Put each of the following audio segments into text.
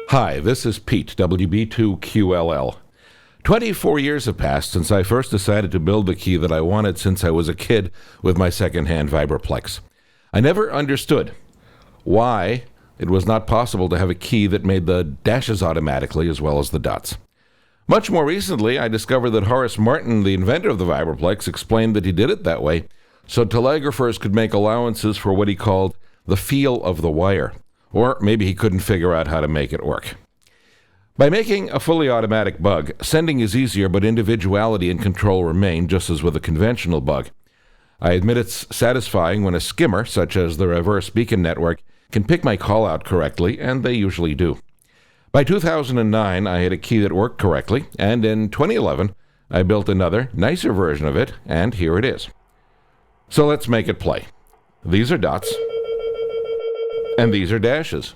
Hi, this is Pete, WB2QLL. 24 years have passed since I first decided to build the key that I wanted since I was a kid with my second-hand Vibraplex. I never understood why it was not possible to have a key that made the dashes automatically as well as the dots. Much more recently, I discovered that Horace Martin, the inventor of the Vibraplex, explained that he did it that way so telegraphers could make allowances for what he called the feel of the wire. Or maybe he couldn't figure out how to make it work. By making a fully automatic bug, sending is easier, but individuality and control remain, just as with a conventional bug. I admit it's satisfying when a skimmer, such as the reverse beacon network, can pick my call out correctly, and they usually do. By 2009, I had a key that worked correctly, and in 2011, I built another, nicer version of it, and here it is. So let's make it play. These are dots, and these are dashes.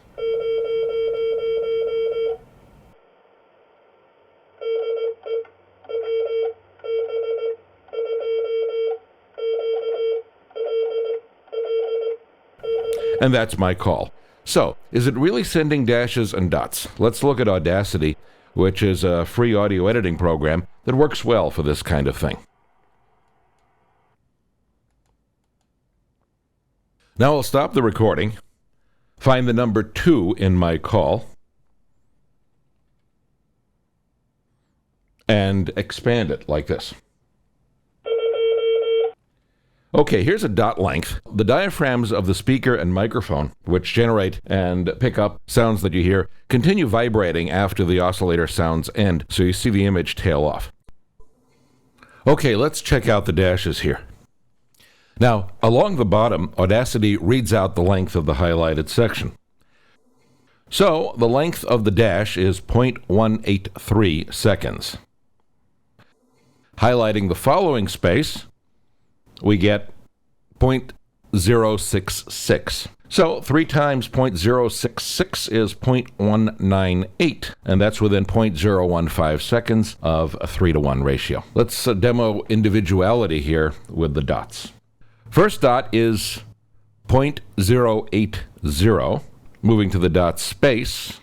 And that's my call. So, is it really sending dashes and dots? Let's look at Audacity, which is a free audio editing program that works well for this kind of thing. Now I'll stop the recording, find the number 2 in my call, and expand it like this. Okay, here's a dot length. The diaphragms of the speaker and microphone, which generate and pick up sounds that you hear, continue vibrating after the oscillator sounds end, so you see the image tail off. Okay, let's check out the dashes here. Now, along the bottom, Audacity reads out the length of the highlighted section. So, the length of the dash is 0.183 seconds. Highlighting the following space, we get 0.066. So 3 times 0.066 is 0.198, and that's within 0.015 seconds of a 3-to-1 ratio. Let's demo individuality here with the dots. First dot is 0.080. Moving to the dot space,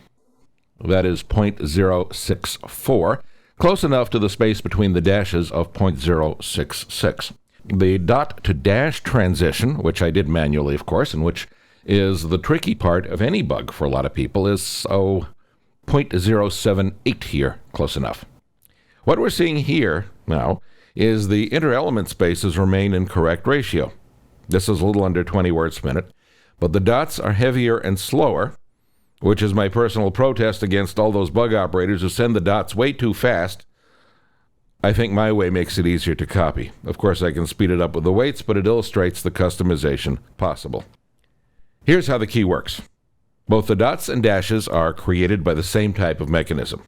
that is 0.064, close enough to the space between the dashes of 0.066. The dot to dash transition, which I did manually, of course, and which is the tricky part of any bug for a lot of people, is 0.078 here, close enough. What we're seeing here now is the inter-element spaces remain in correct ratio. This is a little under 20 words per minute, but the dots are heavier and slower, which is my personal protest against all those bug operators who send the dots way too fast. I think my way makes it easier to copy. Of course, I can speed it up with the weights, but it illustrates the customization possible. Here's how the key works. Both the dots and dashes are created by the same type of mechanism.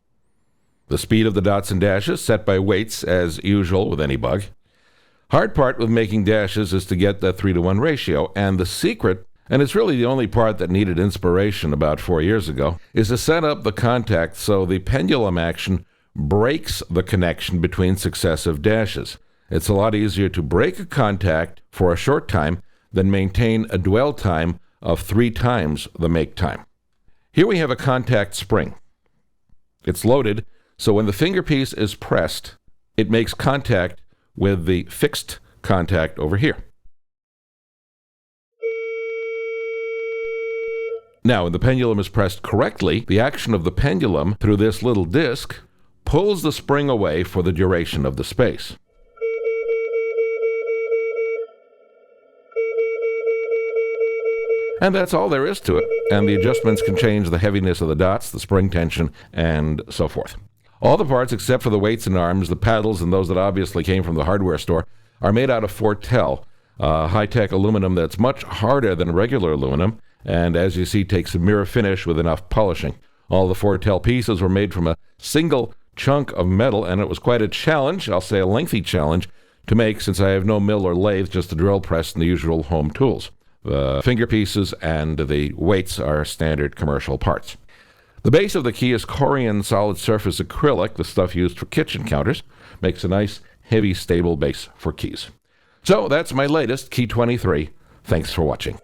The speed of the dots and dashes set by weights, as usual with any bug. Hard part with making dashes is to get that 3-to-1 ratio, and the secret, and it's really the only part that needed inspiration about 4 years ago, is to set up the contact so the pendulum action breaks the connection between successive dashes. It's a lot easier to break a contact for a short time than maintain a dwell time of 3 times the make time. Here we have a contact spring. It's loaded, so when the fingerpiece is pressed, it makes contact with the fixed contact over here. Now, when the pendulum is pressed correctly, the action of the pendulum through this little disc pulls the spring away for the duration of the space. And that's all there is to it, and the adjustments can change the heaviness of the dots, the spring tension, and so forth. All the parts except for the weights and arms, the paddles, and those that obviously came from the hardware store, are made out of Fortel, high-tech aluminum that's much harder than regular aluminum, and as you see, takes a mirror finish with enough polishing. All the Fortel pieces were made from a single chunk of metal, and it was quite a challenge, I'll say a lengthy challenge, to make since I have no mill or lathe, just a drill press and the usual home tools. The finger pieces and the weights are standard commercial parts. The base of the key is Corian solid surface acrylic, the stuff used for kitchen counters. Makes a nice, heavy, stable base for keys. So that's my latest Key 23. Thanks for watching.